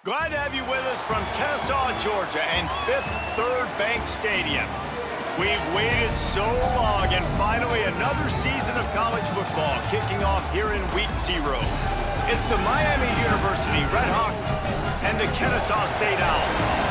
Glad to have you with us from Kennesaw, Georgia, and Fifth Third Bank Stadium. We've waited so long, and finally another season of college football kicking off here in Week 0. It's the Miami University Redhawks and the Kennesaw State Owls.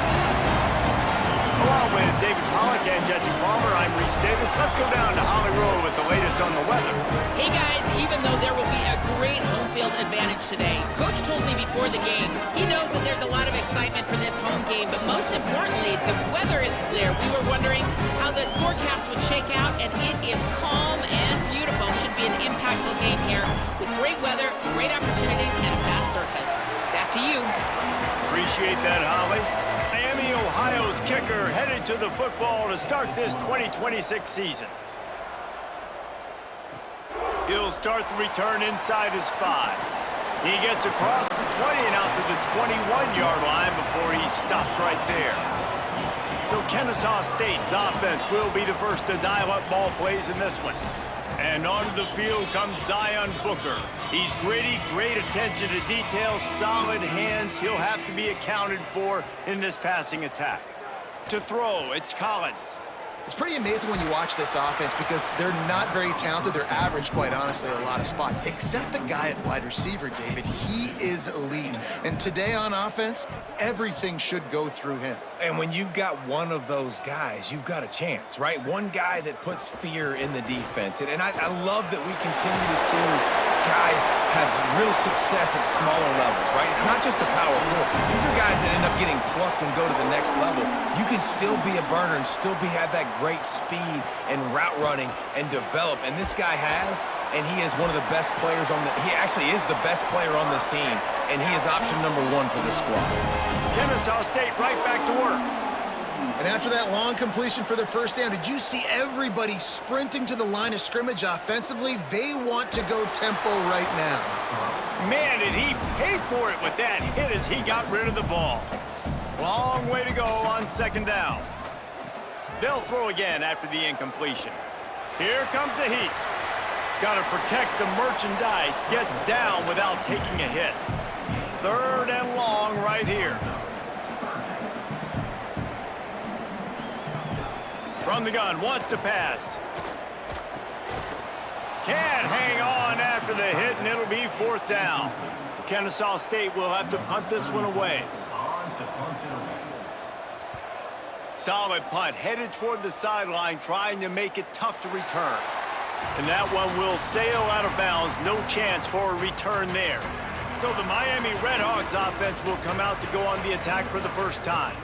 Along with David Pollack and Jesse Palmer, I'm Reese Davis. Let's go down to Holly Road with the latest on the weather. Hey guys, even though there will be a great home field advantage today, Coach told me before the game, he knows that there's a lot of excitement for this home game, but most importantly, the weather is clear. We were wondering how the forecast would shake out, and it is calm and beautiful. Should be an impactful game here with great weather, great opportunities, and a fast surface. Back to you. Appreciate that, Holly. Miami, Ohio's kicker headed to the football to start this 2026 season. He'll start the return inside his 5. He gets across the 20 and out to the 21-yard line before he stopped right there. So Kennesaw State's offense will be the first to dial up ball plays in this one. And onto the field comes Zion Booker. He's gritty, great attention to detail, solid hands. He'll have to be accounted for in this passing attack. To throw, it's Collins. It's pretty amazing when you watch this offense because they're not very talented. They're average, quite honestly, a lot of spots. Except the guy at wide receiver, David. He is elite. And today on offense, everything should go through him. And when you've got one of those guys, you've got a chance, right? One guy that puts fear in the defense. And I love that we continue to see guys have real success at smaller levels, right? It's not just the power four. These are guys that end up getting plucked and go to the next level. You can still be a burner and still have that great speed and route running and develop. And this guy has, and he is one of the best players on he actually is the best player on this team, and he is option number 1 for this squad. Kennesaw State right back to work. And after that long completion for their first down, did you see everybody sprinting to the line of scrimmage offensively? They want to go tempo right now. Man, did he pay for it with that hit as he got rid of the ball. Long way to go on second down. They'll throw again after the incompletion. Here comes the heat. Got to protect the merchandise. Gets down without taking a hit. Third and long right here. From the gun, wants to pass. Can't hang on after the hit, and it'll be 4th down. Kennesaw State will have to punt this one away. Solid punt, headed toward the sideline, trying to make it tough to return. And that one will sail out of bounds. No chance for a return there. So the Miami Redhawks offense will come out to go on the attack for the first time.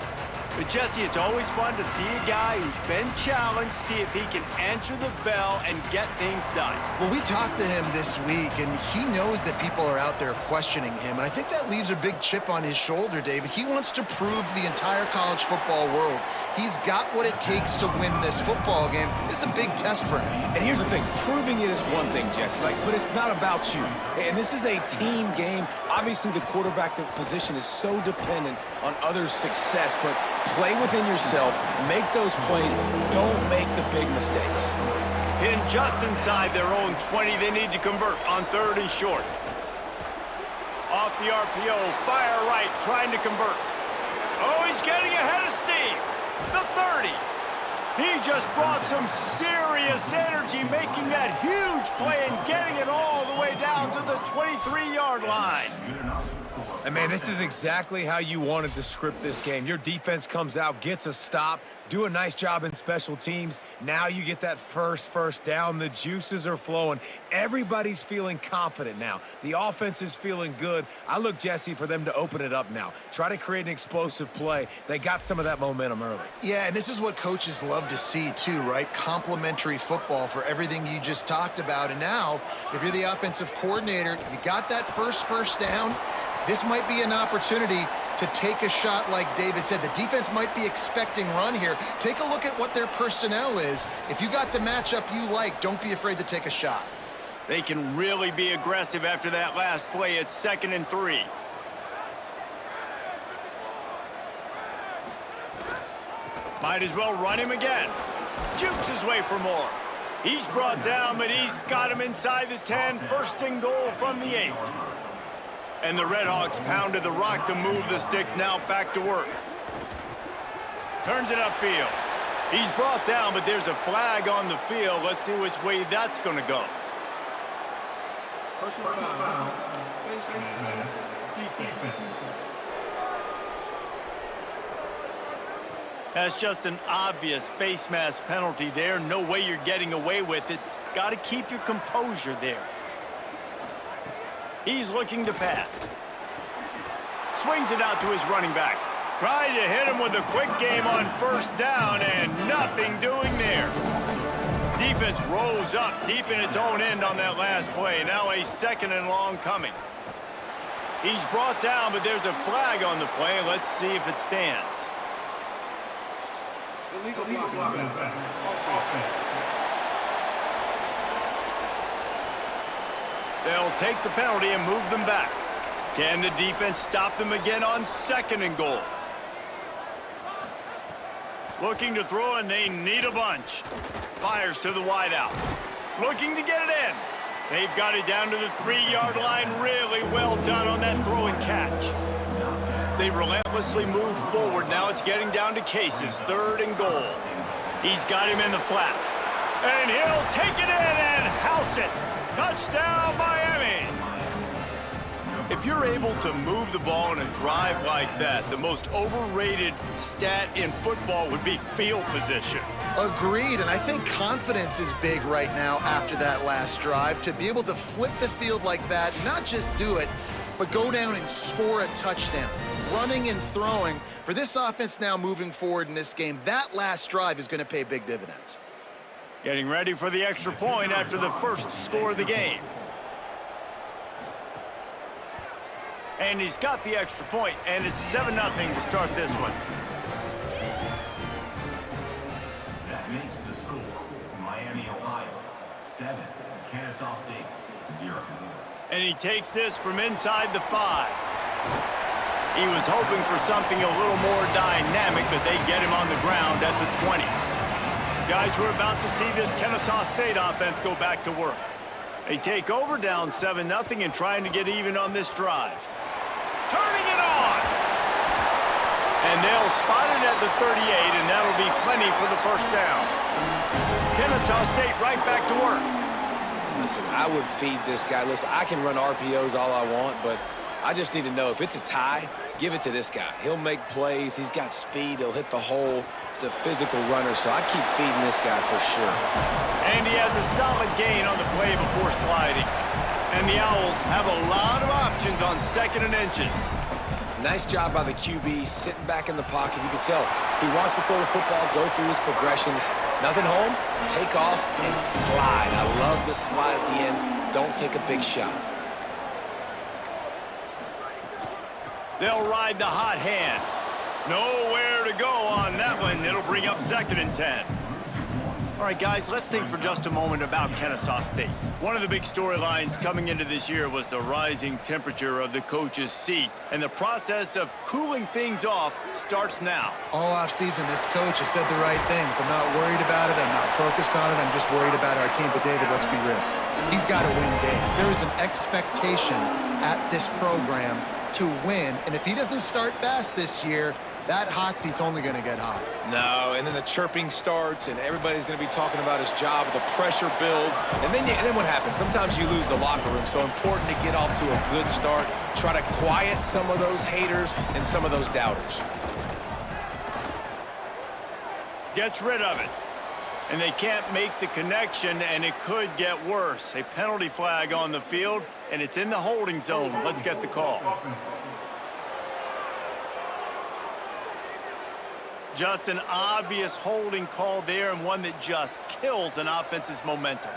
But Jesse, it's always fun to see a guy who's been challenged, see if he can answer the bell and get things done. Well, we talked to him this week, and he knows that people are out there questioning him. And I think that leaves a big chip on his shoulder, David. He wants to prove to the entire college football world he's got what it takes to win this football game. This is a big test for him. And here's the thing. Proving it is one thing, Jesse, but it's not about you. And this is a team game. Obviously, the quarterback position is so dependent on others' success, but play within yourself, make those plays, don't make the big mistakes. Pinned just inside their own 20, they need to convert on 3rd and short. Off the RPO, fire right, trying to convert. Oh, he's getting ahead of steam. The 30. He just brought some serious energy, making that huge play and getting it all the way down to the 23-yard line. And man, this is exactly how you wanted to script this game. Your defense comes out, gets a stop, do a nice job in special teams. Now you get that first down. The juices are flowing. Everybody's feeling confident now. The offense is feeling good. I look, Jesse, for them to open it up now. Try to create an explosive play. They got some of that momentum early. Yeah, and this is what coaches love to see too, right? Complementary football for everything you just talked about. And now, if you're the offensive coordinator, you got that first down. This might be an opportunity to take a shot like David said. The defense might be expecting run here. Take a look at what their personnel is. If you got the matchup you like, don't be afraid to take a shot. They can really be aggressive after that last play. It's 2nd and 3. Might as well run him again. Jukes his way for more. He's brought down, but he's got him inside the 10. 1st and goal from the 8. And the Red Hawks pounded the rock to move the sticks, now back to work. Turns it upfield. He's brought down, but there's a flag on the field. Let's see which way that's going to go. Personal foul. Defense. That's just an obvious face mask penalty there. No way you're getting away with it. Got to keep your composure there. He's looking to pass. Swings it out to his running back. Trying to hit him with a quick game on first down, and nothing doing there. Defense rose up deep in its own end on that last play. Now a 2nd and long coming. He's brought down, but there's a flag on the play. Let's see if it stands. Illegal block. They'll take the penalty and move them back. Can the defense stop them again on 2nd and goal? Looking to throw, and they need a bunch. Fires to the wideout. Looking to get it in. They've got it down to the 3-yard line. Really well done on that throw and catch. They relentlessly moved forward. Now it's getting down to cases. 3rd and goal. He's got him in the flat. And he'll take it in and house it. Touchdown, Miami! If you're able to move the ball in a drive like that, the most overrated stat in football would be field position. Agreed, and I think confidence is big right now after that last drive. To be able to flip the field like that, not just do it, but go down and score a touchdown. Running and throwing. For this offense now moving forward in this game, that last drive is going to pay big dividends. Getting ready for the extra point after the first score of the game. And he's got the extra point, and it's 7-0 to start this one. That makes the score Miami, Ohio, 7, Kennesaw State, 0. And he takes this from inside the 5. He was hoping for something a little more dynamic, but they get him on the ground at the 20. Guys, we're about to see this Kennesaw State offense go back to work. They take over down 7-0 and trying to get even on this drive. Turning it on! And they'll spot it at the 38, and that'll be plenty for the first down. Kennesaw State right back to work. Listen, I would feed this guy. Listen, I can run RPOs all I want, but I just need to know if it's a tie, give it to this guy. He'll make plays. He's got speed. He'll hit the hole. He's a physical runner, so I keep feeding this guy for sure. And he has a solid gain on the play before sliding. And the Owls have a lot of options on 2nd and inches. Nice job by the QB, sitting back in the pocket. You can tell he wants to throw the football, go through his progressions. Nothing home, take off, and slide. I love the slide at the end. Don't take a big shot. They'll ride the hot hand. Nowhere to go on that one. It'll bring up 2nd and 10. All right, guys, let's think for just a moment about Kennesaw State. One of the big storylines coming into this year was the rising temperature of the coach's seat, and the process of cooling things off starts now. All offseason, this coach has said the right things. I'm not worried about it. I'm not focused on it. I'm just worried about our team. But, David, let's be real. He's got to win games. There is an expectation at this program to win, and if he doesn't start fast this year, that hot seat's only going to get hot. No, and then the chirping starts, and everybody's going to be talking about his job. The pressure builds, and then what happens? Sometimes you lose the locker room, so important to get off to a good start. Try to quiet some of those haters and some of those doubters. Gets rid of it. And they can't make the connection, and it could get worse. A penalty flag on the field, and it's in the holding zone. Let's get the call. Just an obvious holding call there, and one that just kills an offense's momentum.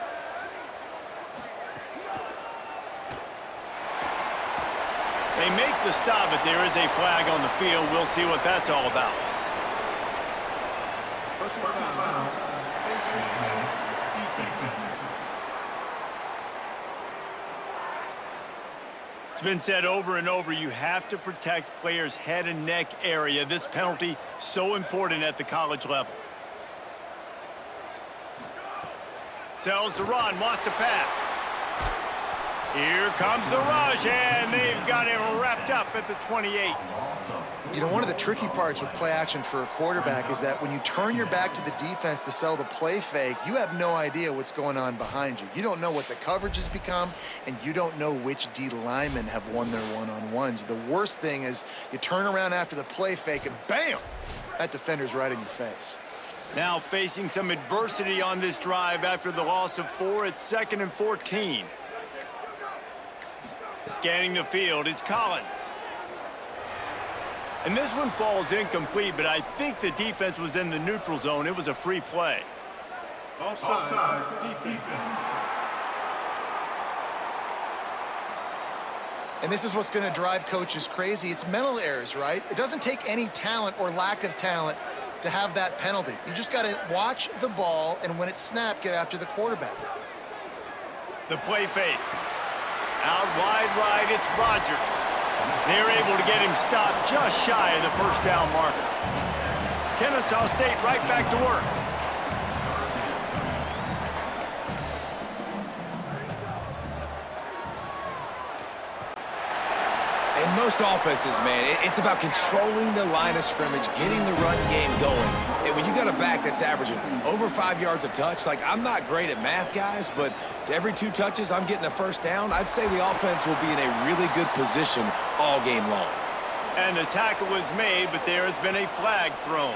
They make the stop, but there is a flag on the field. We'll see what that's all about. It's been said over and over, you have to protect players' head and neck area. This penalty so important at the college level. Tells to run, wants to pass. Here comes the rush, and they've got him wrapped up at the 28. You know, one of the tricky parts with play action for a quarterback is that when you turn your back to the defense to sell the play fake, you have no idea what's going on behind you. You don't know what the coverage has become, and you don't know which D linemen have won their one-on-ones. The worst thing is you turn around after the play fake, and bam! That defender's right in your face. Now facing some adversity on this drive after the loss of 4 at 2nd and 14. Scanning the field, it's Collins. And this one falls incomplete, but I think the defense was in the neutral zone. It was a free play. Offside. Defense. And this is what's going to drive coaches crazy. It's mental errors, right? It doesn't take any talent or lack of talent to have that penalty. You just got to watch the ball, and when it's snapped, get after the quarterback. The play fake. Out wide right, it's Rodgers. They're able to get him stopped just shy of the first down marker. Kennesaw State right back to work. In most offenses, man, it's about controlling the line of scrimmage, getting the run game going. And when you got a back that's averaging over 5 yards a touch, like, I'm not great at math, guys, but every 2 touches, I'm getting a first down. I'd say the offense will be in a really good position all game long. And the tackle is made, but there has been a flag thrown.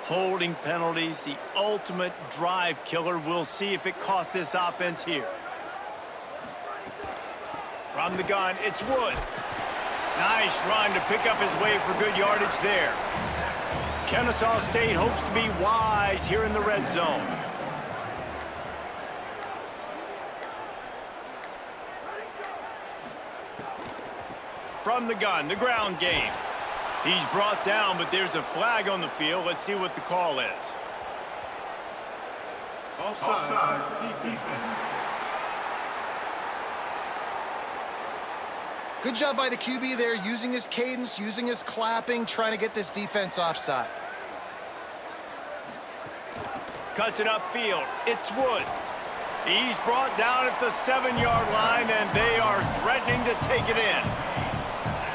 Holding penalties, the ultimate drive killer. We'll see if it costs this offense here. From the gun, it's Woods. Nice run to pick up his way for good yardage there. Kennesaw State hopes to be wise here in the red zone. From the gun, the ground game. He's brought down, but there's a flag on the field. Let's see what the call is. Offside. Defense. Good job by the QB there, using his cadence, using his clapping, trying to get this defense offside. Cuts it upfield. It's Woods. He's brought down at the 7-yard line, and they are threatening to take it in.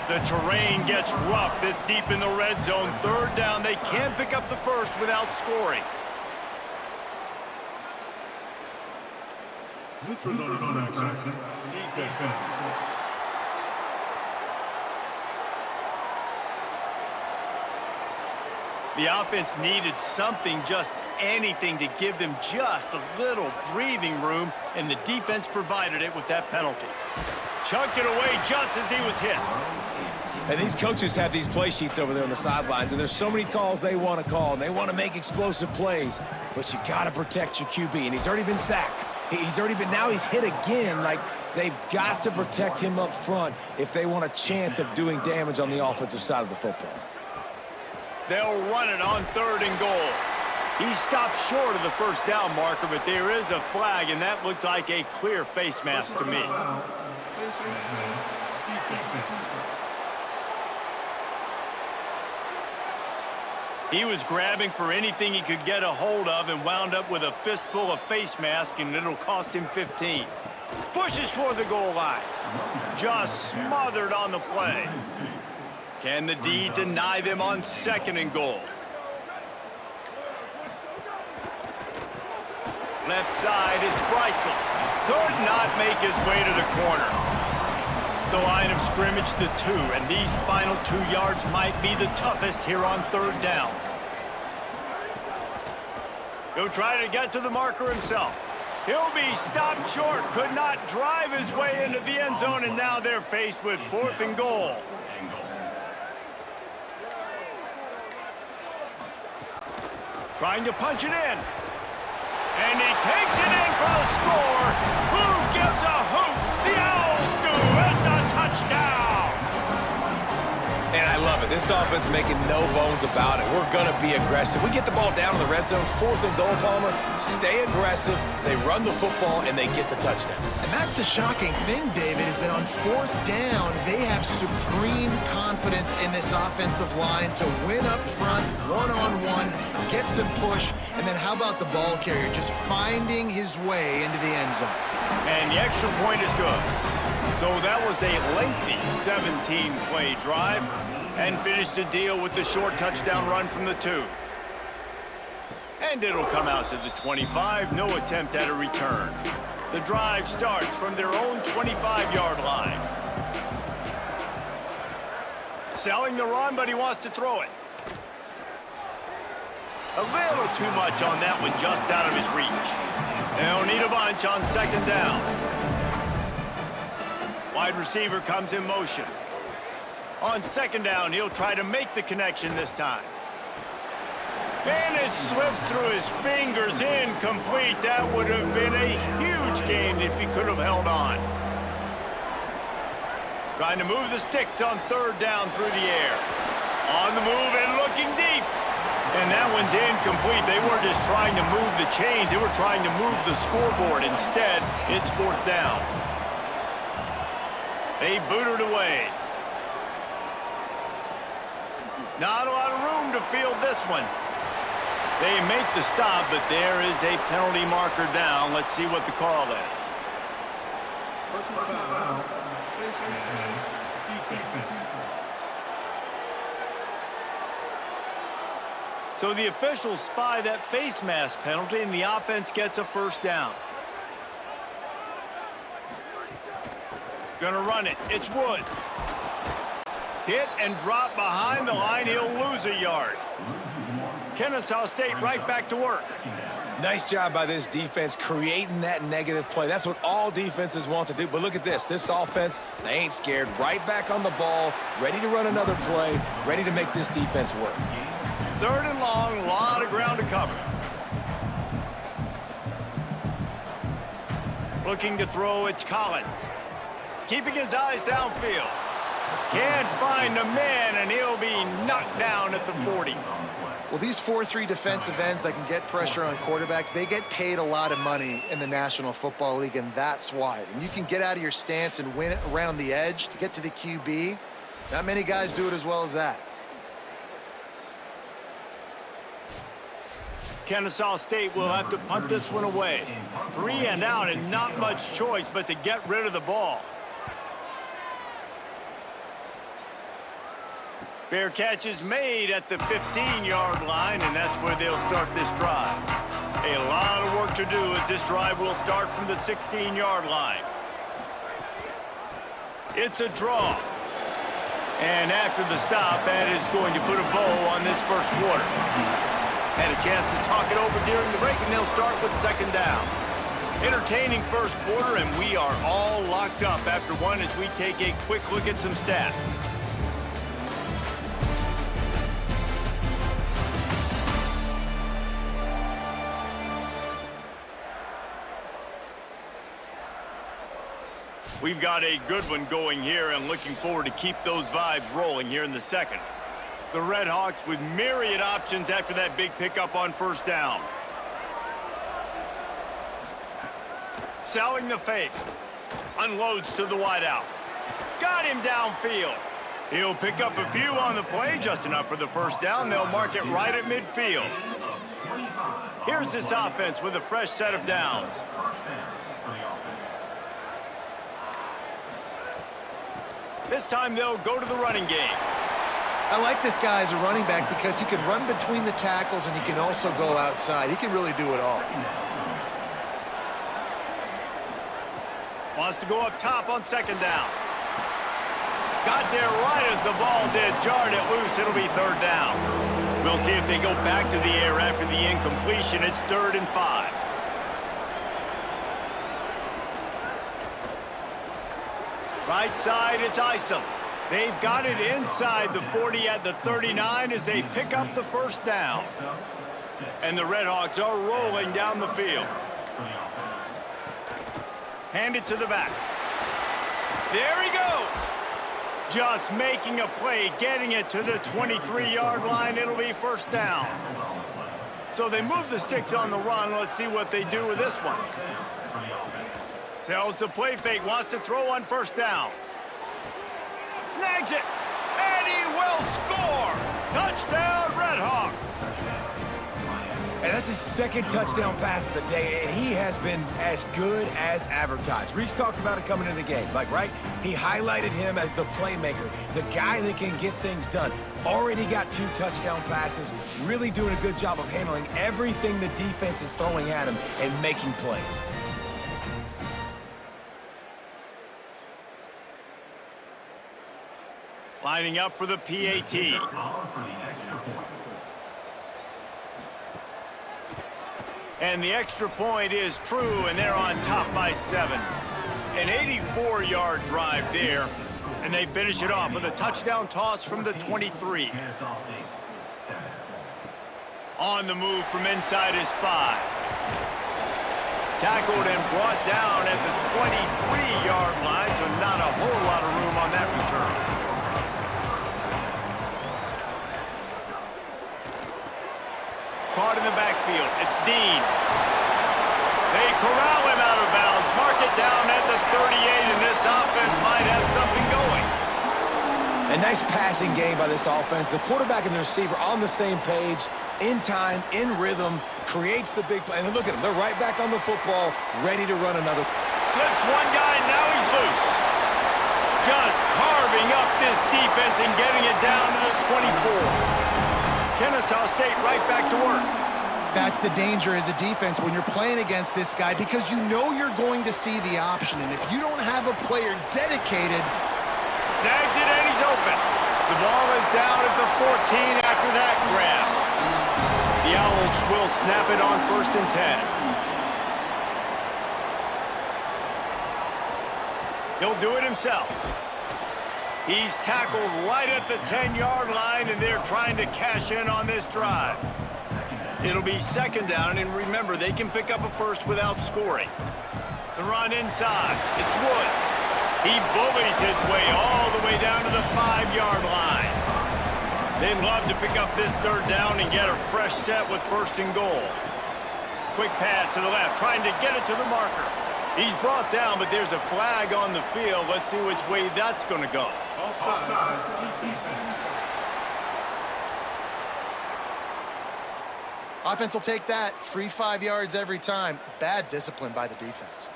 The terrain gets rough this deep in the red zone. 3rd down. They can't pick up the first without scoring. Neutral zone action. Defense. The offense needed something, just anything, to give them just a little breathing room, and the defense provided it with that penalty. Chucked it away just as he was hit. And these coaches have these play sheets over there on the sidelines, and there's so many calls they want to call, and they want to make explosive plays, but you got to protect your QB, and he's already been sacked. Now he's hit again. Like, they've got to protect him up front if they want a chance of doing damage on the offensive side of the football. They'll run it on 3rd and goal. He stopped short of the first down marker, but there is a flag, and that looked like a clear face mask to me. He was grabbing for anything he could get a hold of and wound up with a fistful of face mask, and it'll cost him 15. Pushes for the goal line. Just smothered on the play. Can the D deny them on 2nd and goal? Left side is Bryson. Could not make his way to the corner. The line of scrimmage, the 2, and these final 2 yards might be the toughest here on 3rd down. He'll try to get to the marker himself. He'll be stopped short, could not drive his way into the end zone, and now they're faced with 4th and goal. Trying to punch it in. And he takes it in for the score. Who gives a hoot? The Owls do. It's a touchdown. And I love it. This This offense making no bones about it. We're going to be aggressive. We get the ball down in the red zone, 4th and goal, Palmer. Stay aggressive. They run the football, and they get the touchdown. And that's the shocking thing, David, is that on 4th down, they have supreme confidence in this offensive line to win up front, one-on-one, get some push, and then how about the ball carrier just finding his way into the end zone? And the extra point is good. So that was a lengthy 17-play drive and finished the deal with the short touchdown run from the 2. And it'll come out to the 25, no attempt at a return. The drive starts from their own 25-yard line. Selling the run, but he wants to throw it. A little too much on that one, just out of his reach. They'll need a bunch on 2nd down. Wide receiver comes in motion. On 2nd down, he'll try to make the connection this time. And it slips through his fingers, incomplete. That would have been a huge gain if he could have held on. Trying to move the sticks on 3rd down through the air. On the move and looking deep. And that one's incomplete. They weren't just trying to move the chains. They were trying to move the scoreboard. Instead, it's 4th down. They boot it away. Not a lot of room to field this one. They make the stop, but there is a penalty marker down. Let's see what the call is. Personal foul. Face mask. Defense. So the officials spy that face mask penalty, and the offense gets a 1st down. Gonna run it. It's Woods. Hit and drop behind the line. He'll lose a yard. Kennesaw State right back to work. Nice job by this defense creating that negative play. That's what all defenses want to do. But look at this. This offense, they ain't scared. Right back on the ball, ready to run another play, ready to make this defense work. 3rd and long, a lot of ground to cover. Looking to throw, it's Collins. Keeping his eyes downfield. Can't find a man, and he'll be knocked down at the 40. Well, these 4-3 defensive ends that can get pressure on quarterbacks, they get paid a lot of money in the National Football League, and that's why. When you can get out of your stance and win it around the edge to get to the QB, not many guys do it as well as that. Kennesaw State will have to punt this one away. 3 and out, and not much choice but to get rid of the ball. Fair catch is made at the 15-yard line, and that's where they'll start this drive. A lot of work to do as this drive will start from the 16-yard line. It's a draw. And after the stop, that is going to put a bow on this 1st quarter. Had a chance to talk it over during the break, and they'll start with 2nd down. Entertaining 1st quarter, and we are all locked up after one as we take a quick look at some stats. We've got a good one going here and looking forward to keep those vibes rolling here in the 2nd. The Red Hawks with myriad options after that big pickup on 1st down. Selling the fake. Unloads to the wideout. Got him downfield. He'll pick up a few on the play, just enough for the 1st down. They'll mark it right at midfield. Here's this offense with a fresh set of downs. This time they'll go to the running game. I like this guy as a running back because he can run between the tackles and he can also go outside. He can really do it all. Wants to go up top on 2nd down. Got there right as the ball did. Jarred it loose. It'll be 3rd down. We'll see if they go back to the air after the incompletion. It's 3rd and 5. Right side, it's Isom. They've got it inside the 40 at the 39 as they pick up the 1st down. And the Red Hawks are rolling down the field. Hand it to the back. There he goes. Just making a play, getting it to the 23-yard line. It'll be first down. So they move the sticks on the run. Let's see what they do with this one. Tells the play fake, wants to throw on first down. Snags it, and he will score. Touchdown, Redhawks. And that's his second touchdown pass of the day, and he has been as good as advertised. Reese talked about it coming into the game, right? He highlighted him as the playmaker, the guy that can get things done. Already got 2 touchdown passes, really doing a good job of handling everything the defense is throwing at him and making plays. Lining up for the PAT. And the extra point is true, and they're on top by 7. An 84-yard drive there, and they finish it off with a touchdown toss from the 23. On the move from inside his 5. Tackled and brought down at the 23-yard line, so not a whole lot of room on that return. Caught in the backfield. It's Dean. They corral him out of bounds. Mark it down at the 38, and this offense might have something going. A nice passing game by this offense. The quarterback and the receiver on the same page, in time, in rhythm, creates the big play. And look at them. They're right back on the football, ready to run another. Slips one guy, now he's loose. Just carving up this defense and getting it down to the 24. Kennesaw State right back to work. That's the danger as a defense when you're playing against this guy, because you know you're going to see the option. And if you don't have a player dedicated... Snags it and he's open. The ball is down at the 14 after that grab. The Owls will snap it on 1st and 10. He'll do it himself. He's tackled right at the 10-yard line, and they're trying to cash in on this drive. It'll be 2nd down, and remember, they can pick up a first without scoring. The run inside. It's Woods. He bullies his way all the way down to the 5-yard line. They'd love to pick up this 3rd down and get a fresh set with 1st and goal. Quick pass to the left, trying to get it to the marker. He's brought down, but there's a flag on the field. Let's see which way that's going to go. Offense will take that. Free 5 yards every time. Bad discipline by the defense.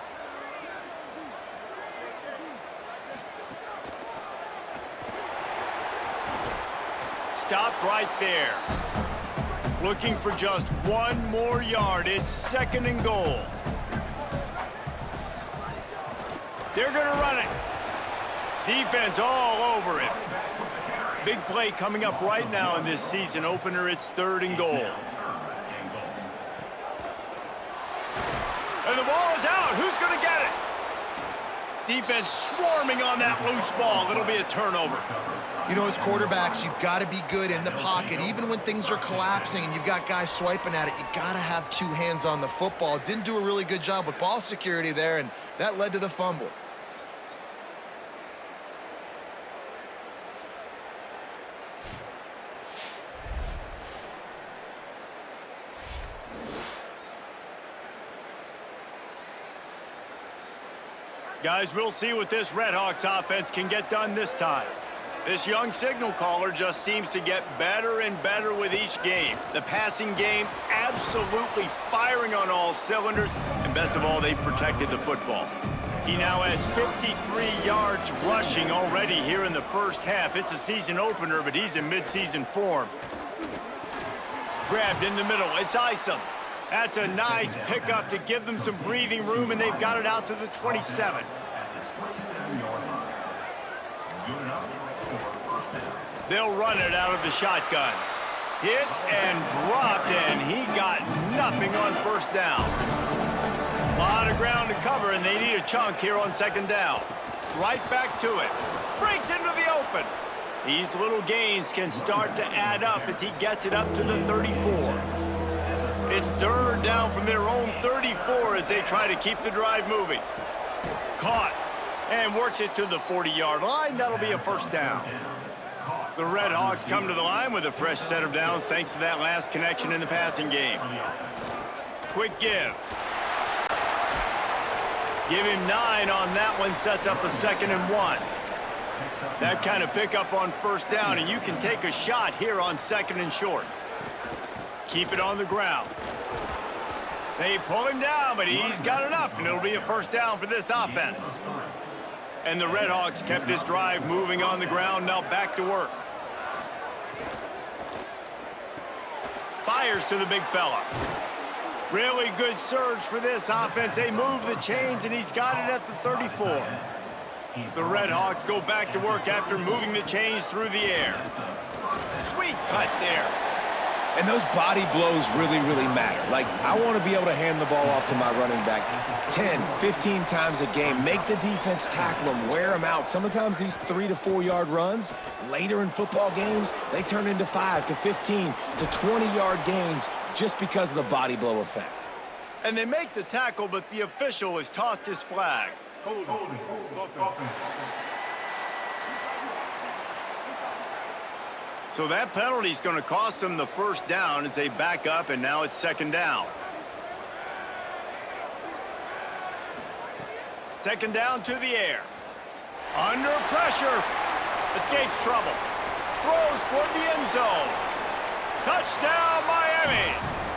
Stopped right there. Looking for just 1 more yard. It's 2nd and goal. They're going to run it. Defense all over it. Big play coming up right now in this season opener. It's 3rd and goal. And the ball is out. Who's going to get it? Defense swarming on that loose ball. It'll be a turnover. You know, as quarterbacks, you've got to be good in the pocket. Even when things are collapsing and you've got guys swiping at it, you've got to have 2 hands on the football. Didn't do a really good job with ball security there, and that led to the fumble. Guys, we'll see what this Redhawks offense can get done this time. This young signal caller just seems to get better and better with each game. The passing game absolutely firing on all cylinders, and best of all, they've protected the football. He now has 53 yards rushing already here in the first half. It's a season opener, but he's in midseason form. Grabbed in the middle. It's Isom. That's a nice pickup to give them some breathing room, and they've got it out to the 27. They'll run it out of the shotgun. Hit and dropped, and he got nothing on 1st down. A lot of ground to cover, and they need a chunk here on 2nd down. Right back to it. Breaks into the open. These little gains can start to add up as he gets it up to the 34. It's 3rd down from their own 34 as they try to keep the drive moving. Caught. And works it to the 40-yard line. That'll be a first down. The Red Hawks come to the line with a fresh set of downs thanks to that last connection in the passing game. Quick give. Give him 9 on that one, sets up a 2nd and 1. That kind of pickup on first down, and you can take a shot here on 2nd and short. Keep it on the ground. They pull him down, but he's got enough, and it'll be a first down for this offense. And the Red Hawks kept this drive moving on the ground, now back to work. Fires to the big fella. Really good surge for this offense. They move the chains, and he's got it at the 34. The Red Hawks go back to work after moving the chains through the air. Sweet cut there. And those body blows really, really matter. Like, I want to be able to hand the ball off to my running back 10, 15 times a game. Make the defense tackle them, wear them out. Sometimes these 3 to 4 yard runs, later in football games, they turn into 5 to 15 to 20-yard gains just because of the body blow effect. And they make the tackle, but the official has tossed his flag. Holding. Offense. So that penalty is going to cost them the first down as they back up, and now it's 2nd down. 2nd down to the air. Under pressure. Escapes trouble. Throws toward the end zone. Touchdown, Miami.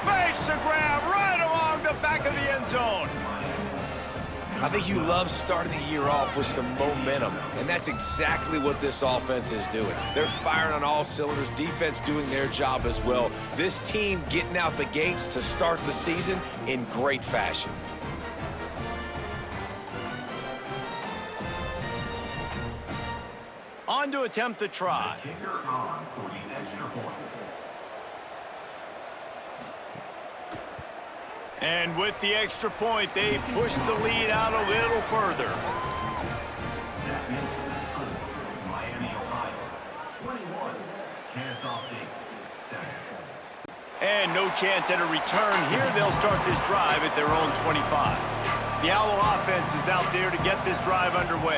Makes the grab right along the back of the end zone. I think you love starting the year off with some momentum, and that's exactly what this offense is doing. They're firing on all cylinders, defense doing their job as well. This team getting out the gates to start the season in great fashion. On to attempt the try. Kicker on for the extra point. And with the extra point, they push the lead out a little further. That makes the score Miami, Ohio, 21. Kennesaw State, 7. And no chance at a return here. They'll start this drive at their own 25. The Owl offense is out there to get this drive underway.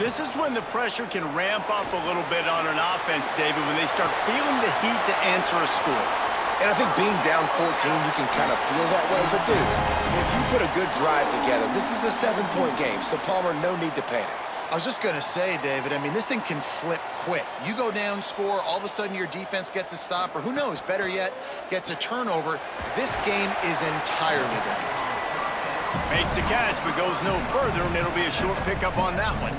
This is when the pressure can ramp up a little bit on an offense, David, when they start feeling the heat to answer a score. And I think being down 14, you can kind of feel that way. But, dude, if you put a good drive together, this is a 7-point game. So, Palmer, no need to panic. I was just going to say, David, I mean, this thing can flip quick. You go down, score, all of a sudden your defense gets a stop, or who knows, better yet, gets a turnover. This game is entirely different. Makes the catch, but goes no further, and it'll be a short pickup on that one.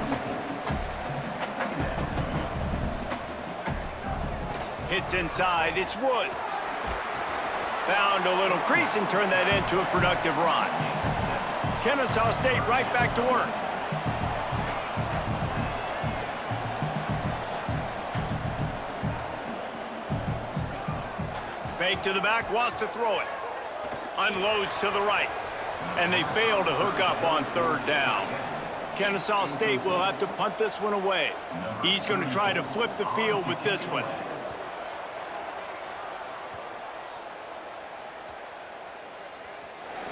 Hits inside, it's Woods. Found a little crease and turned that into a productive run. Kennesaw State right back to work. Fake to the back, wants to throw it. Unloads to the right. And they fail to hook up on 3rd down. Kennesaw State will have to punt this one away. He's going to try to flip the field with this one.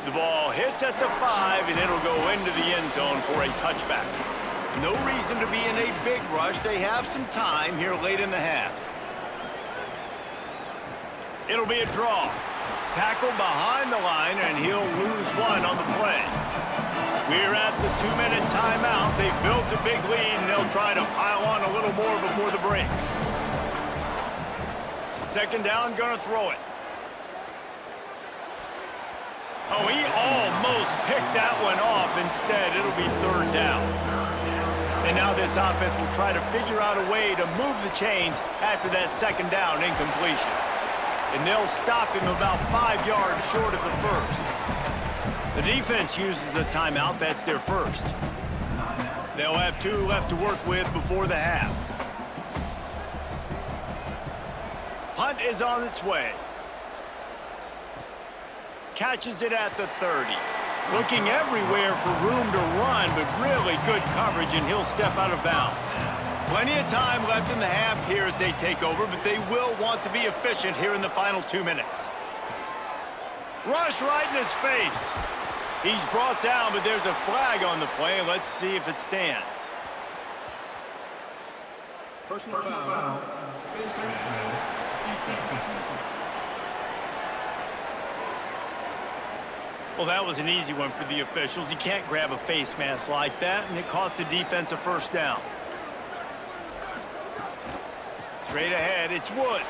The ball hits at the 5, and it'll go into the end zone for a touchback. No reason to be in a big rush. They have some time here late in the half. It'll be a draw. Tackle behind the line, and he'll lose one on the play. We're at the 2-minute timeout. They've built a big lead, and they'll try to pile on a little more before the break. 2nd down, gonna throw it. Oh, he almost picked that one off. Instead, it'll be 3rd down. And now this offense will try to figure out a way to move the chains after that 2nd down incompletion. And they'll stop him about 5 yards short of the first. The defense uses a timeout. That's their first. They'll have 2 left to work with before the half. Punt is on its way. Catches it at the 30. Looking everywhere for room to run, but really good coverage, and he'll step out of bounds. Plenty of time left in the half here as they take over, but they will want to be efficient here in the final 2 minutes. Rush right in his face. He's brought down, but there's a flag on the play. Let's see if it stands. Personal foul. Well, that was an easy one for the officials. You can't grab a face mask like that, and it costs the defense a first down. Straight ahead, it's Woods.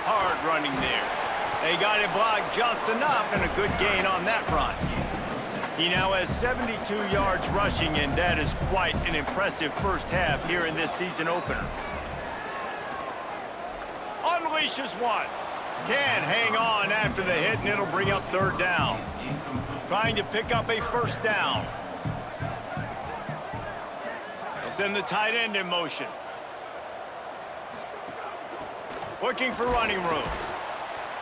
Hard running there. They got it blocked just enough, and a good gain on that run. He now has 72 yards rushing, and that is quite an impressive first half here in this season opener. Unleashes one. Can't hang on after the hit, and it'll bring up third down. Trying to pick up a first down. They'll send the tight end in motion. Looking for running room.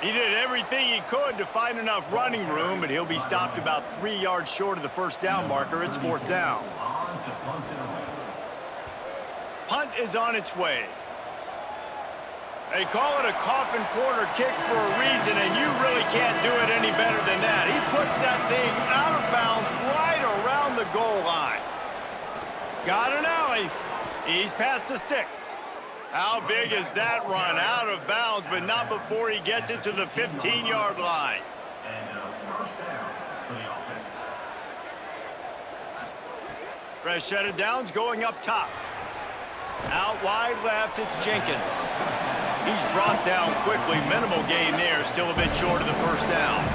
He did everything he could to find enough running room, but he'll be stopped about 3 yards short of the first down marker. It's fourth down. Punt is on its way. They call it a coffin corner kick for a reason, and you really can't do it any better than that. He puts that thing out of bounds right around the goal line. Got an alley. He's past the sticks. How big is that run? Out of bounds, but not before he gets it to the 15-yard line. And first down for the offense. Fresh set of downs going up top. Out wide left, it's Jenkins. He's brought down quickly. Minimal gain there, still a bit short of the first down.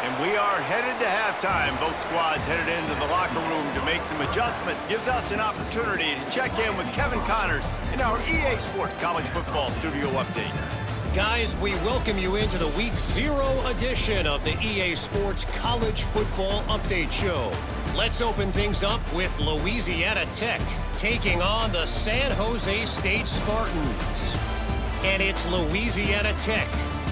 And we are headed to halftime. Both squads headed into the locker room to make some adjustments. Gives us an opportunity to check in with Kevin Connors in our EA Sports College Football Studio Update. Guys, we welcome you into the Week 0 edition of the EA Sports College Football Update Show. Let's open things up with Louisiana Tech taking on the San Jose State Spartans. And it's Louisiana Tech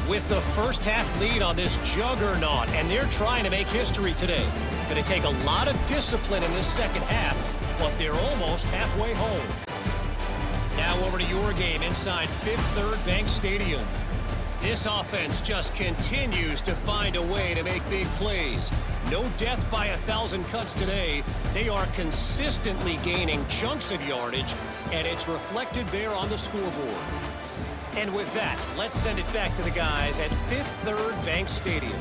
with the first half lead on this juggernaut, and they're trying to make history today. Going to take a lot of discipline in this second half, but they're almost halfway home. Now over to your game inside Fifth Third Bank Stadium. This offense just continues to find a way to make big plays. No death by 1,000 cuts today. They are consistently gaining chunks of yardage, and it's reflected there on the scoreboard. And with that, let's send it back to the guys at Fifth Third Bank Stadium.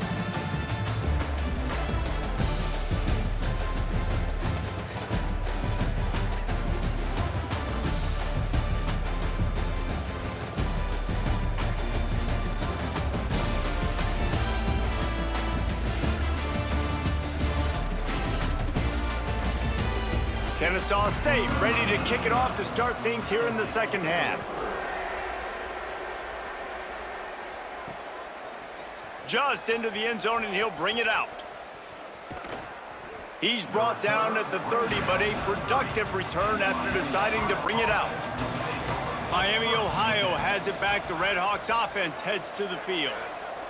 Kennesaw State ready to kick it off to start things here in the second half. Just into the end zone, and he'll bring it out. He's brought down at the 30, but a productive return after deciding to bring it out. Miami, Ohio has it back. The Red Hawks offense heads to the field.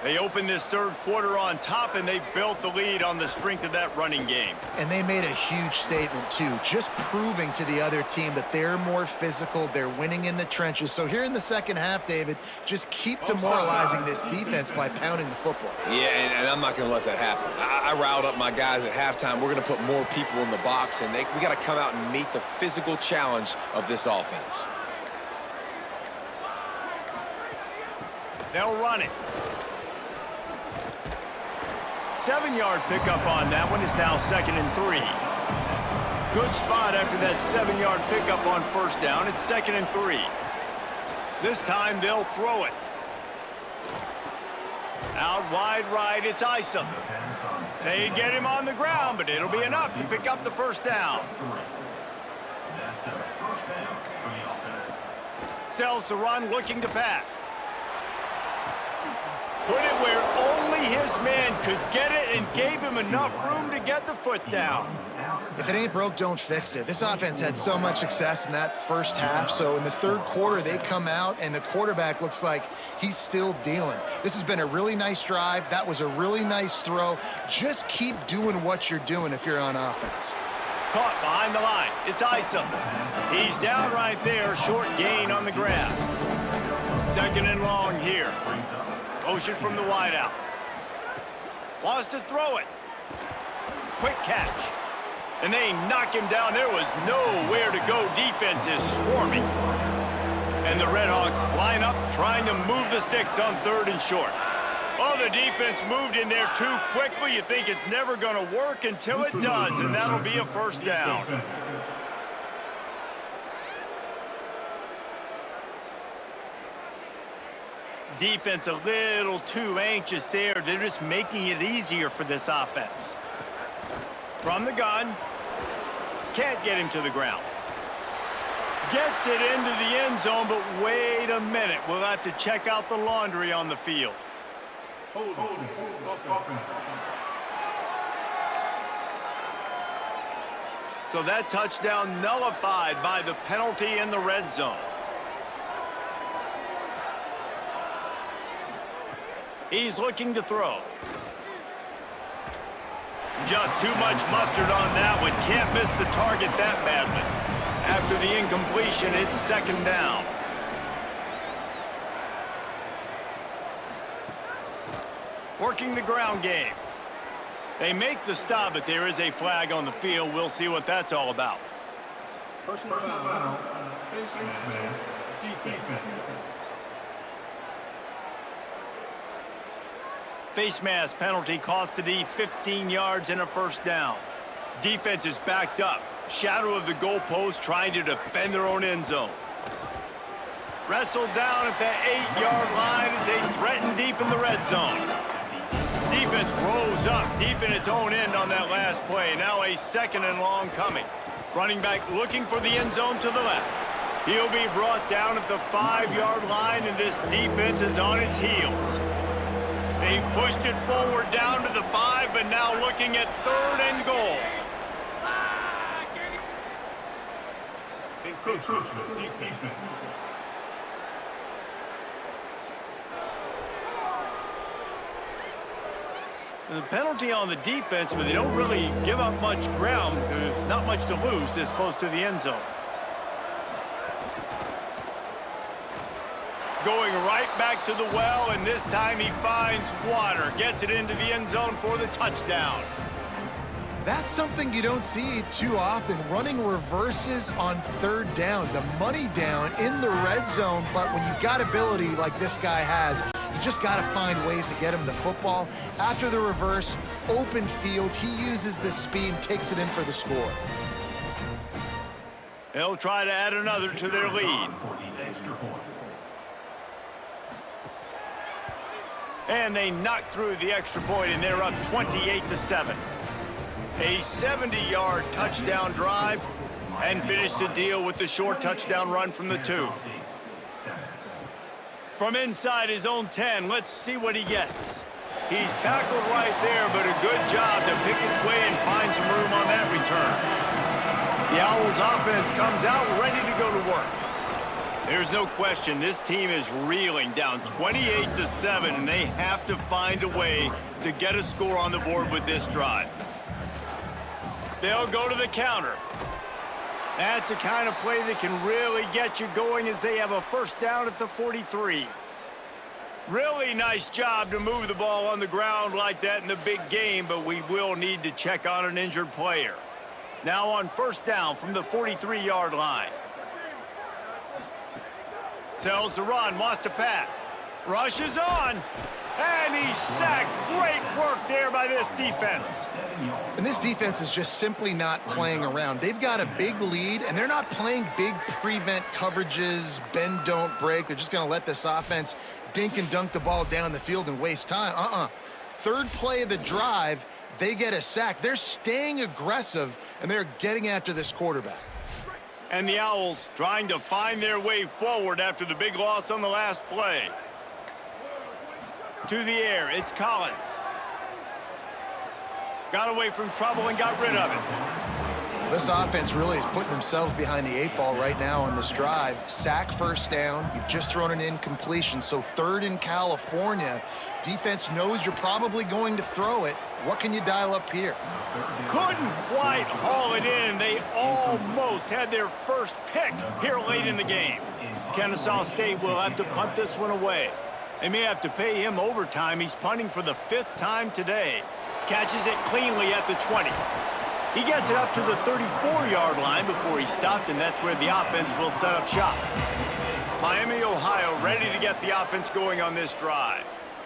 They open this third quarter on top, and they built the lead on the strength of that running game. And they made a huge statement, too, just proving to the other team that they're more physical, they're winning in the trenches. So here in the second half, David, just keep demoralizing this defense by pounding the football. Yeah, and I'm not going to let that happen. I riled up my guys at halftime. We're going to put more people in the box, and we got to come out and meet the physical challenge of this offense. They'll run it. 7-yard pickup on that one is now 2nd and 3. Good spot after that 7-yard pickup on first down. It's 2nd and 3. This time they'll throw it. Out wide right, it's Isom. They get him on the ground, but it'll be enough to pick up the first down. That's a first down for the offense. Sells the run, looking to pass. Put it where only his man could get it and gave him enough room to get the foot down. If it ain't broke, don't fix it. This offense had so much success in that first half, so in the third quarter, they come out, and the quarterback looks like he's still dealing. This has been a really nice drive. That was a really nice throw. Just keep doing what you're doing if you're on offense. Caught behind the line. It's Isom. He's down right there. Short gain on the grab. Second and long here. Motion from the wideout. Wants to throw it. Quick catch. And they knock him down. There was nowhere to go. Defense is swarming. And the Redhawks line up, trying to move the sticks on 3rd and short. Oh, the defense moved in there too quickly. You think it's never going to work until it does, and that'll be a first down. Defense a little too anxious there. They're just making it easier for this offense. From the gun. Can't get him to the ground. Gets it into the end zone, but wait a minute. We'll have to check out the laundry on the field. So that touchdown nullified by the penalty in the red zone. He's looking to throw. Just too much mustard on that one. Can't miss the target that badly. After the incompletion, it's second down. Working the ground game. They make the stop, but there is a flag on the field. We'll see what that's all about. Personal foul. Face mask. Defense. Face mask penalty cost the D 15 yards and a first down. Defense is backed up. Shadow of the goalpost, trying to defend their own end zone. Wrestled down at the 8-yard line as they threaten deep in the red zone. Defense rose up deep in its own end on that last play. Now a second and long coming. Running back looking for the end zone to the left. He'll be brought down at the 5-yard line, and this defense is on its heels. They've pushed it forward down to the 5, but now looking at 3rd and goal. Defense. The penalty on the defense, but they don't really give up much ground. There's not much to lose this close to the end zone. Going right back to the well, and this time he finds water. Gets it into the end zone for the touchdown. That's something you don't see too often, running reverses on 3rd down. The money down in the red zone, but when you've got ability like this guy has, you just got to find ways to get him the football. After the reverse, open field, he uses the speed, takes it in for the score. They'll try to add another to their lead. And they knock through the extra point, and they're up 28-7. A 70-yard touchdown drive, and finish the deal with the short touchdown run from the 2. From inside his own 10, let's see what he gets. He's tackled right there, but a good job to pick his way and find some room on that return. The Owls offense comes out ready to go to work. There's no question this team is reeling, down 28-7, and they have to find a way to get a score on the board with this drive. They'll go to the counter. That's the kind of play that can really get you going as they have a first down at the 43. Really nice job to move the ball on the ground like that in the big game, but we will need to check on an injured player. Now on first down from the 43-yard line. Tells the run, wants to pass. Rushes on, and he's sacked. Great work there by this defense. And this defense is just simply not playing around. They've got a big lead, and they're not playing big prevent coverages, bend, don't break. They're just going to let this offense dink and dunk the ball down the field and waste time. Third play of the drive, they get a sack. They're staying aggressive, and they're getting after this quarterback. And the Owls trying to find their way forward after the big loss on the last play. To the air, it's Collins. Got away from trouble and got rid of it. This offense really is putting themselves behind the 8 ball right now on this drive. Sack first down. You've just thrown an incompletion, so 3rd in California. Defense knows you're probably going to throw it. What can you dial up here? Couldn't quite haul it in. They almost had their first pick here late in the game. Kennesaw State will have to punt this one away. They may have to pay him overtime. He's punting for the 5th time today. Catches it cleanly at the 20. He gets it up to the 34-yard line before he stopped, and that's where the offense will set up shop. Miami, Ohio, ready to get the offense going on this drive.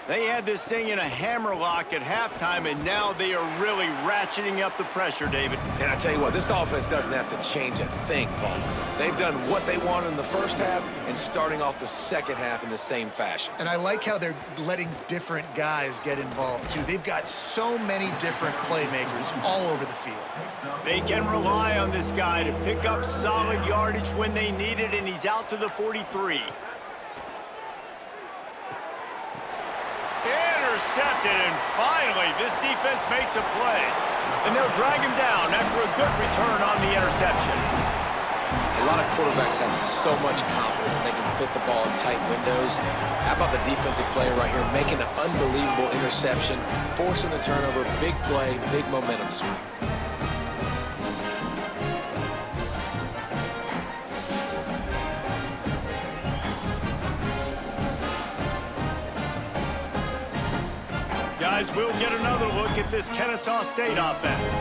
They had this thing in a hammerlock at halftime, and now they are really ratcheting up the pressure, David. And I tell you what, this offense doesn't have to change a thing, Paul. They've done what they wanted in the first half and starting off the second half in the same fashion. And I like how they're letting different guys get involved, too. They've got so many different playmakers all over the field. They can rely on this guy to pick up solid yardage when they need it, and he's out to the 43. Intercepted, and finally, this defense makes a play. And they'll drag him down after a good return on the interception. A lot of quarterbacks have so much confidence that they can fit the ball in tight windows. How about the defensive player right here making an unbelievable interception, forcing the turnover, big play, big momentum swing. Guys, we'll get another look at this Kennesaw State offense.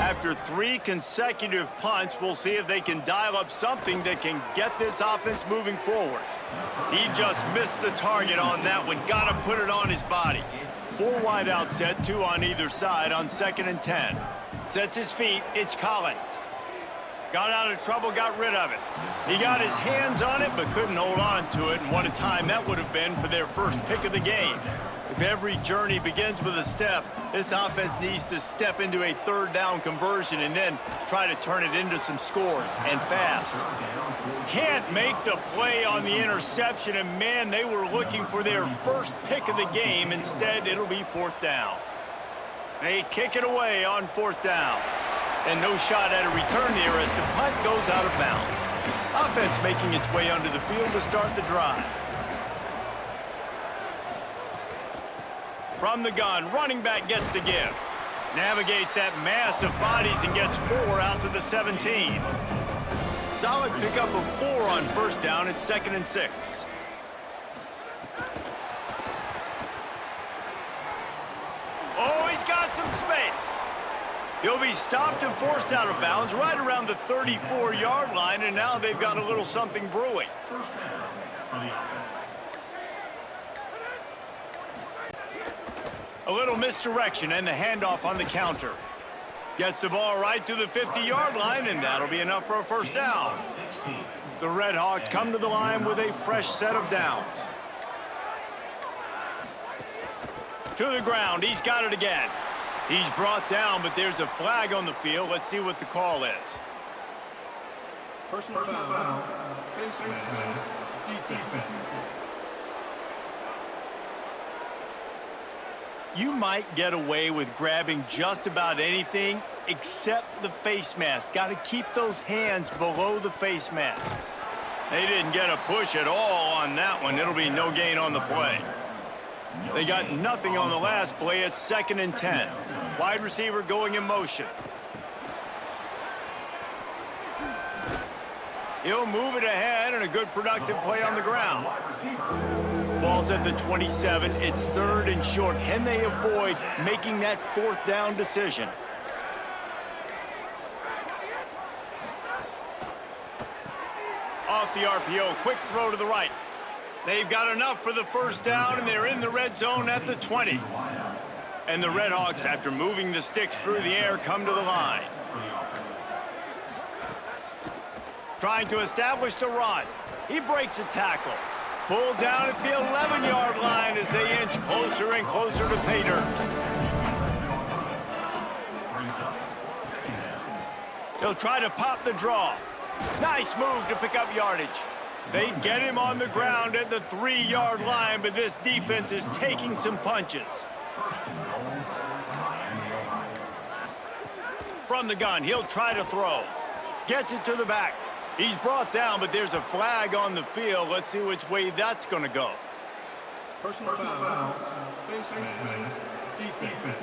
After 3 consecutive punts, we'll see if they can dial up something that can get this offense moving forward. He just missed the target on that one. Got to put it on his body. 4 wide out set, 2 on either side on 2nd and 10. Sets his feet. It's Collins. Got out of trouble, got rid of it. He got his hands on it, but couldn't hold on to it. And what a time that would have been for their first pick of the game. If every journey begins with a step, this offense needs to step into a 3rd down conversion and then try to turn it into some scores, and fast. Can't make the play on the interception, and man, they were looking for their first pick of the game. Instead, it'll be 4th down. They kick it away on 4th down. And no shot at a return there as the punt goes out of bounds. Offense making its way onto the field to start the drive. From the gun, running back gets the give. Navigates that mass of bodies and gets 4 out to the 17. Solid pickup of 4 on 1st down. It's 2nd and 6. Oh, he's got some space. He'll be stopped and forced out of bounds right around the 34-yard line, and now they've got a little something brewing. First down for the offense. A little misdirection and the handoff on the counter. Gets the ball right to the 50-yard line, and that'll be enough for a 1st down. The Red Hawks come to the line with a fresh set of downs. To the ground, he's got it again. He's brought down, but there's a flag on the field. Let's see what the call is. Personal foul, face mask, defense. You might get away with grabbing just about anything except the face mask. Got to keep those hands below the face mask. They didn't get a push at all on that one. It'll be no gain on the play. They got nothing on the last play. It's 2nd and 10. Wide receiver going in motion. He'll move it ahead, and a good productive play on the ground. Ball's at the 27. It's 3rd and short. Can they avoid making that 4th down decision? Off the RPO, quick throw to the right. They've got enough for the 1st down, and they're in the red zone at the 20. And the Red Hawks, after moving the sticks through the air, come to the line. Trying to establish the run. He breaks a tackle. Pulled down at the 11-yard line as they inch closer and closer to pay dirt. He'll try to pop the draw. Nice move to pick up yardage. They get him on the ground at the 3-yard line, but this defense is taking some punches. From the gun, he'll try to throw. Gets it to the back. He's brought down, but there's a flag on the field. Let's see which way that's going to go. Personal foul, face mask, defense.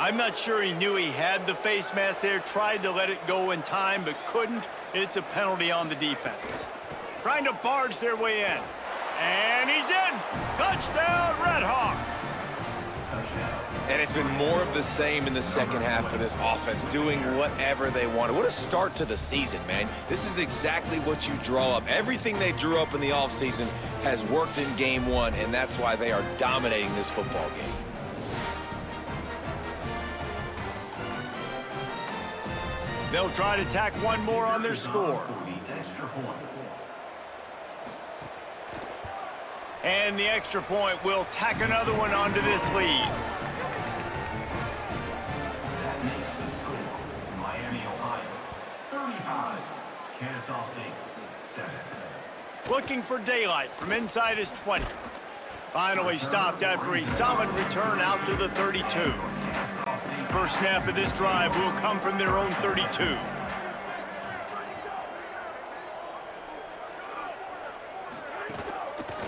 I'm not sure he knew he had the face mask there, tried to let it go in time, but couldn't. It's a penalty on the defense. Trying to barge their way in. And he's in! Touchdown, Redhawks! And it's been more of the same in the second half for this offense, doing whatever they wanted. What a start to the season, man. This is exactly what you draw up. Everything they drew up in the offseason has worked in game one, and that's why they are dominating this football game. They'll try to tack one more on their score. And the extra point will tack another one onto this lead. That makes the score Miami, Ohio, 35. Kennesaw State, 7. Looking for daylight from inside his 20. Finally stopped after a solid return out to the 32. First snap of this drive will come from their own 32.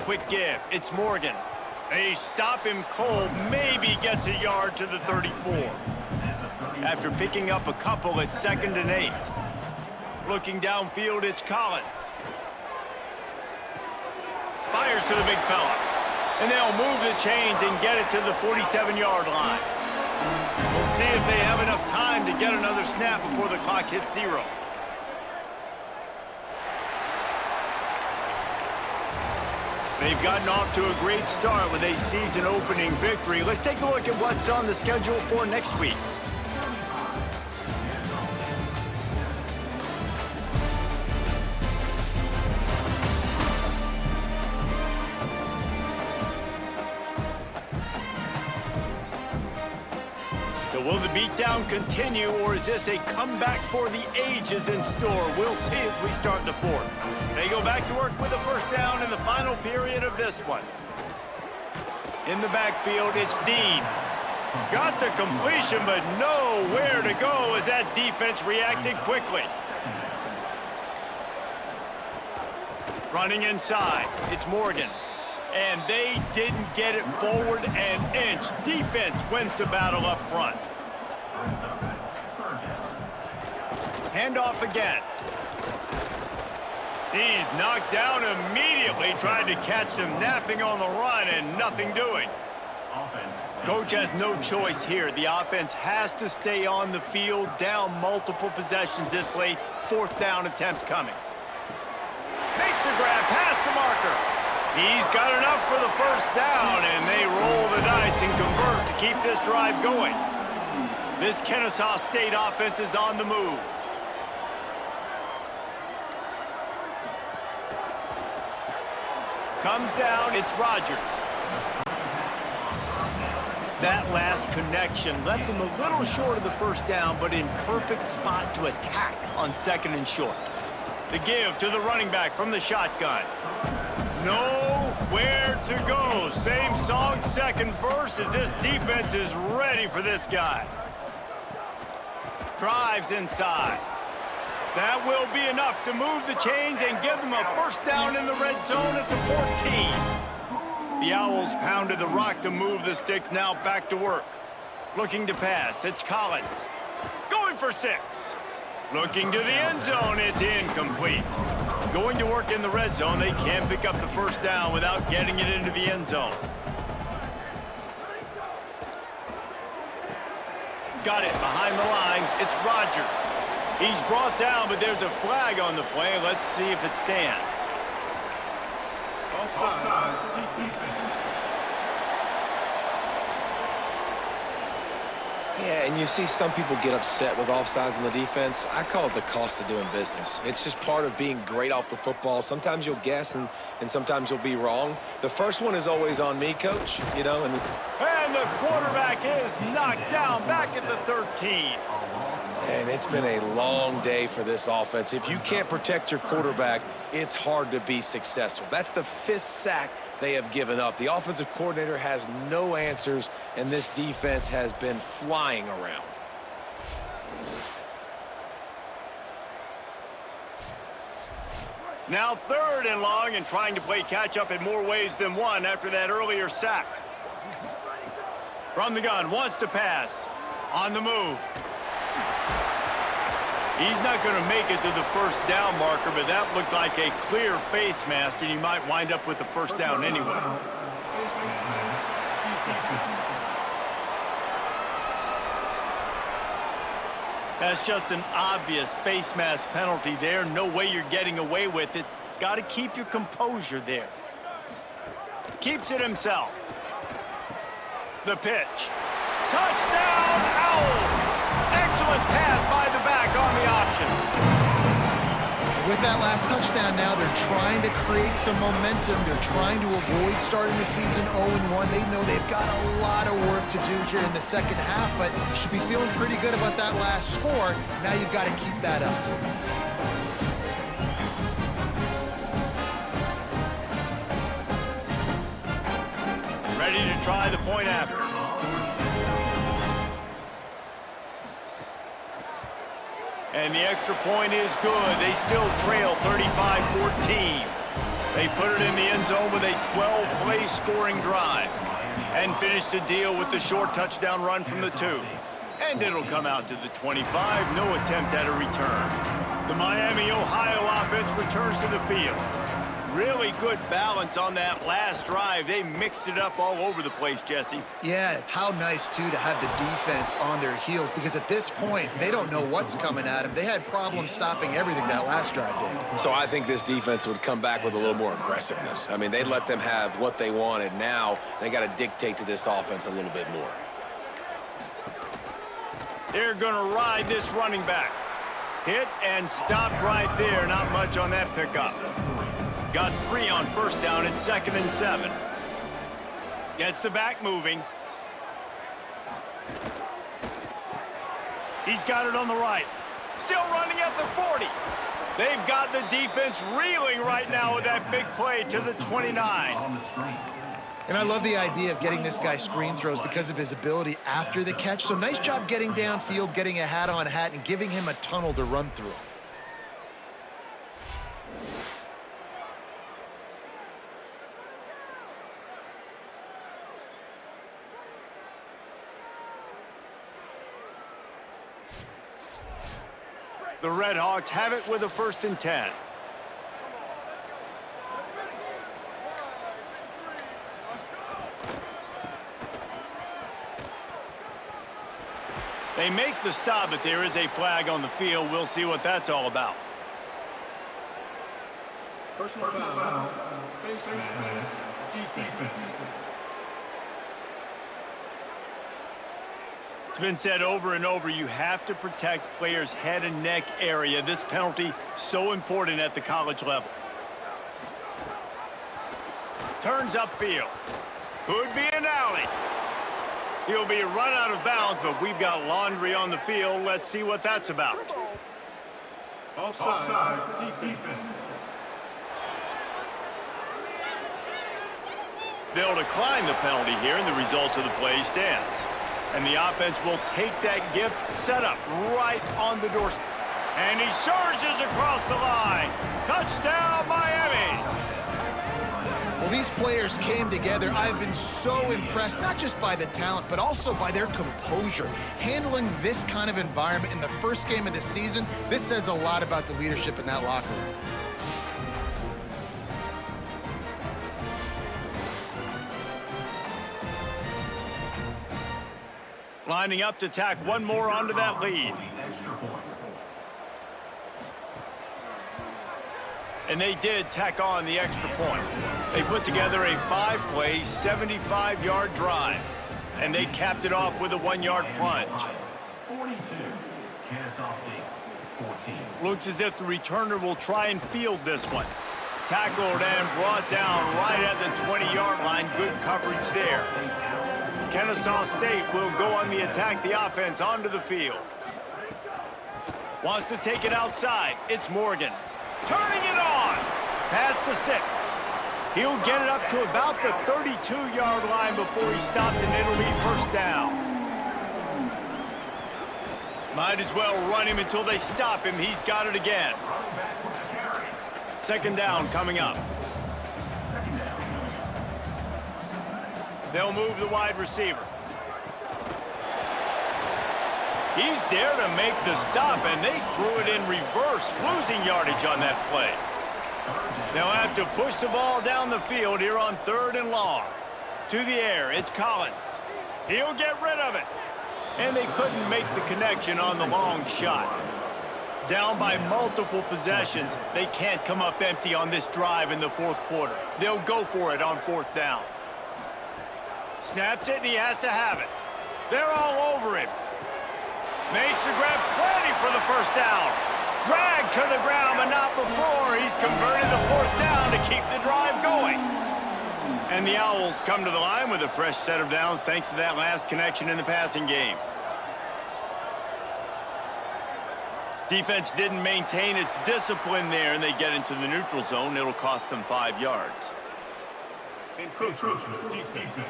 Quick give. It's Morgan. They stop him cold. Maybe gets a yard to the 34. After picking up a couple at 2nd and 8. Looking downfield, it's Collins. Fires to the big fella. And they'll move the chains and get it to the 47-yard line. We'll see if they have enough time to get another snap before the clock hits 0. They've gotten off to a great start with a season-opening victory. Let's take a look at what's on the schedule for next week. So will the beatdown continue, or is this a comeback for the ages in store? We'll see as we start the 4th. They go back to work with a first down in the final period of this one. In the backfield, it's Dean. Got the completion, but nowhere to go as that defense reacted quickly. Running inside, it's Morgan. And they didn't get it forward an inch. Defense wins the battle up front. Handoff again. He's knocked down immediately, trying to catch them napping on the run and nothing doing. Coach has no choice here. The offense has to stay on the field, down multiple possessions this late. 4th down attempt coming. Makes the grab past the marker. He's got enough for the first down, and they roll the dice and convert to keep this drive going. This Kennesaw State offense is on the move. Comes down, it's Rogers. That last connection left them a little short of the first down, but in perfect spot to attack on 2nd and short. The give to the running back from the shotgun. Nowhere to go. Same song, second verse, as this defense is ready for this guy. Drives inside. That will be enough to move the chains and give them a first down in the red zone at the 14. The Owls pounded the rock to move the sticks, now back to work. Looking to pass, it's Collins. Going for 6. Looking to the end zone, it's incomplete. Going to work in the red zone, they can't pick up the first down without getting it into the end zone. Got it behind the line, it's Rogers. He's brought down, but there's a flag on the play. Let's see if it stands. Offside. Yeah, and you see some people get upset with offsides on the defense. I call it the cost of doing business. It's just part of being great off the football. Sometimes you'll guess, and sometimes you'll be wrong. The first one is always on me, Coach, you know. And the quarterback is knocked down back at the 13. And it's been a long day for this offense. If you can't protect your quarterback, it's hard to be successful. That's the 5th sack they have given up. The offensive coordinator has no answers, and this defense has been flying around. Now 3rd and long, and trying to play catch-up in more ways than one after that earlier sack. From the gun, wants to pass. On the move. He's not going to make it to the first down marker, but that looked like a clear face mask, and he might wind up with the first down anyway. That's just an obvious face mask penalty there. No way you're getting away with it. Got to keep your composure there. Keeps it himself. The pitch. Touchdown, Owls! Excellent pass by the back on the option. With that last touchdown now, they're trying to create some momentum. They're trying to avoid starting the season 0-1. They know they've got a lot of work to do here in the second half, but should be feeling pretty good about that last score. Now you've got to keep that up. Ready to try the point after. And the extra point is good. They still trail 35-14. They put it in the end zone with a 12-play scoring drive. And finish the deal with the short touchdown run from the 2. And it'll come out to the 25. No attempt at a return. The Miami, Ohio offense returns to the field. Really good balance on that last drive. They mixed it up all over the place, Jesse. Yeah, how nice, too, to have the defense on their heels, because at this point, they don't know what's coming at them. They had problems stopping everything that last drive did. So I think this defense would come back with a little more aggressiveness. I mean, they let them have what they wanted. Now they got to dictate to this offense a little bit more. They're going to ride this running back. Hit and stopped right there. Not much on that pickup. Got 3 on first down and 2nd and 7. Gets the back moving. He's got it on the right. Still running at the 40. They've got the defense reeling right now with that big play to the 29. And I love the idea of getting this guy screen throws because of his ability after the catch. So nice job getting downfield, getting a hat-on hat, and giving him a tunnel to run through. The Red Hawks have it with a 1st and 10. They make the stop, but there is a flag on the field. We'll see what that's all about. Personal foul. Face mask. Defense. It's been said over and over, you have to protect players' head and neck area. This penalty so important at the college level. Turns upfield. Could be an alley. He'll be run out of bounds, but we've got laundry on the field. Let's see what that's about. Offside. Defense. They'll decline the penalty here, and the result of the play stands. And the offense will take that gift, set up right on the doorstep. And he surges across the line. Touchdown, Miami! Well, these players came together. I've been so impressed, not just by the talent, but also by their composure. Handling this kind of environment in the first game of the season, this says a lot about the leadership in that locker room. Lining up to tack one more onto that lead. And they did tack on the extra point. They put together a 5-play, 75-yard drive. And they capped it off with a 1-yard plunge. 42, Kennesaw State, 14. Looks as if the returner will try and field this one. Tackled and brought down right at the 20-yard line. Good coverage there. Kennesaw State will go on the attack, the offense onto the field. Wants to take it outside. It's Morgan. Turning it on. Past the 6. He'll get it up to about the 32-yard line before he stopped, and it'll be first down. Might as well run him until they stop him. He's got it again. 2nd down coming up. They'll move the wide receiver. He's there to make the stop, and they threw it in reverse, losing yardage on that play. They'll have to push the ball down the field here on 3rd and long. To the air, it's Collins. He'll get rid of it. And they couldn't make the connection on the long shot. Down by multiple possessions, they can't come up empty on this drive in the 4th quarter. They'll go for it on 4th down. Snaps it, and he has to have it. They're all over him. Makes the grab, plenty for the 1st down. Dragged to the ground, but not before. He's converted the 4th down to keep the drive going. And the Owls come to the line with a fresh set of downs thanks to that last connection in the passing game. Defense didn't maintain its discipline there, and they get into the neutral zone. It'll cost them 5 yards. Encroachment defense.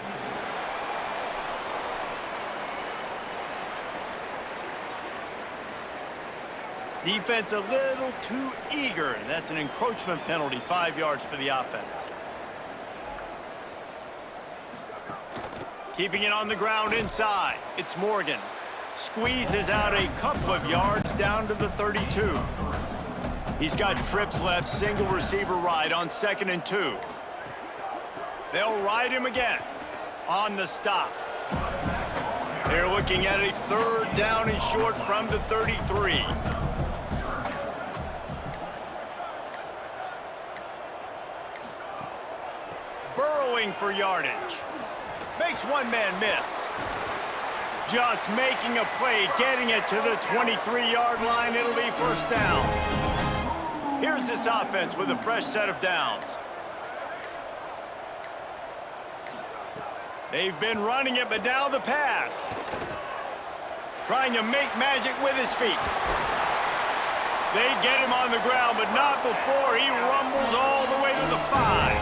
Defense a little too eager, and that's an encroachment penalty, 5 yards for the offense. Keeping it on the ground inside, it's Morgan. Squeezes out a couple of yards down to the 32. He's got trips left, single receiver ride on 2nd and 2. They'll ride him again on the stop. They're looking at a 3rd down and short from the 33. Burrowing for yardage. Makes one man miss. Just making a play, getting it to the 23-yard line. It'll be 1st down. Here's this offense with a fresh set of downs. They've been running it, but now the pass. Trying to make magic with his feet. They get him on the ground, but not before he rumbles all the way to the 5.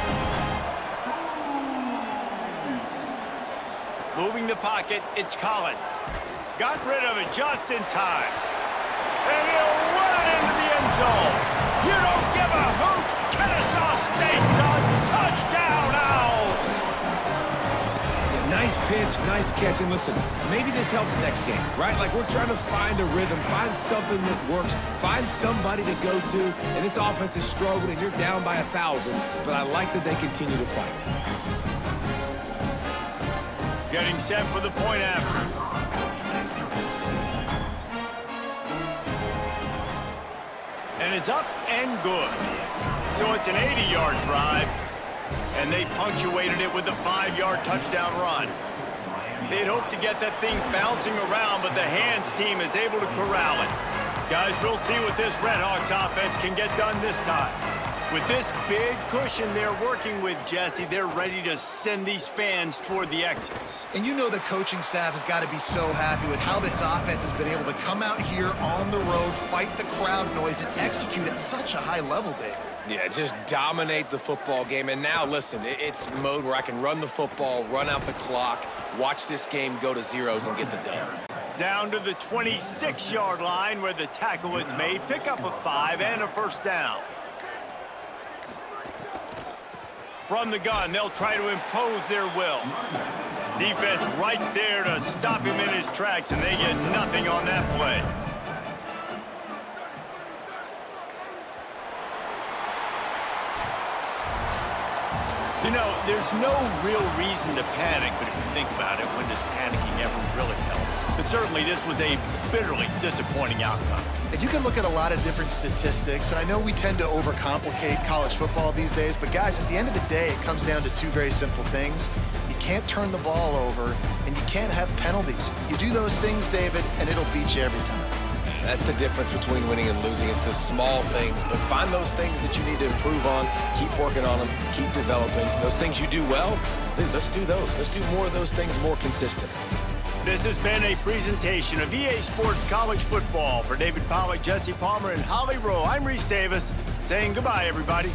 Moving the pocket, it's Collins. Got rid of it just in time. And he'll run it into the end zone. You don't give a hoot. Kennesaw State does. Touchdown, Owls. Yeah, nice pitch, nice catch. And listen, maybe this helps next game, right? Like we're trying to find a rhythm, find something that works, find somebody to go to. And this offense is struggling. You're down by 1,000, but I like that they continue to fight. Getting set for the point after. And it's up and good. So it's an 80-yard drive, and they punctuated it with a 5-yard touchdown run. They'd hoped to get that thing bouncing around, but the hands team is able to corral it. Guys, we'll see what this Redhawks offense can get done this time. With this big cushion they're working with, Jesse, they're ready to send these fans toward the exits. And you know the coaching staff has got to be so happy with how this offense has been able to come out here on the road, fight the crowd noise, and execute at such a high level, David. Yeah, just dominate the football game. And now, listen, it's mode where I can run the football, run out the clock, watch this game go to zeros and get the dub. Down to the 26-yard line where the tackle is made. Pick up a 5 and a 1st down. From the gun, they'll try to impose their will. Defense right there to stop him in his tracks, and they get nothing on that play. You know, there's no real reason to panic, but if you think about it, when does panicking ever really help? But certainly this was a bitterly disappointing outcome. And you can look at a lot of different statistics, and I know we tend to overcomplicate college football these days, but guys, at the end of the day, it comes down to 2 very simple things. You can't turn the ball over, and you can't have penalties. You do those things, David, and it'll beat you every time. That's the difference between winning and losing. It's the small things, but find those things that you need to improve on, keep working on them, keep developing. Those things you do well, let's do those. Let's do more of those things more consistent. This has been a presentation of EA Sports College Football. For David Pollack, Jesse Palmer, and Holly Rowe, I'm Reese Davis, saying goodbye, everybody.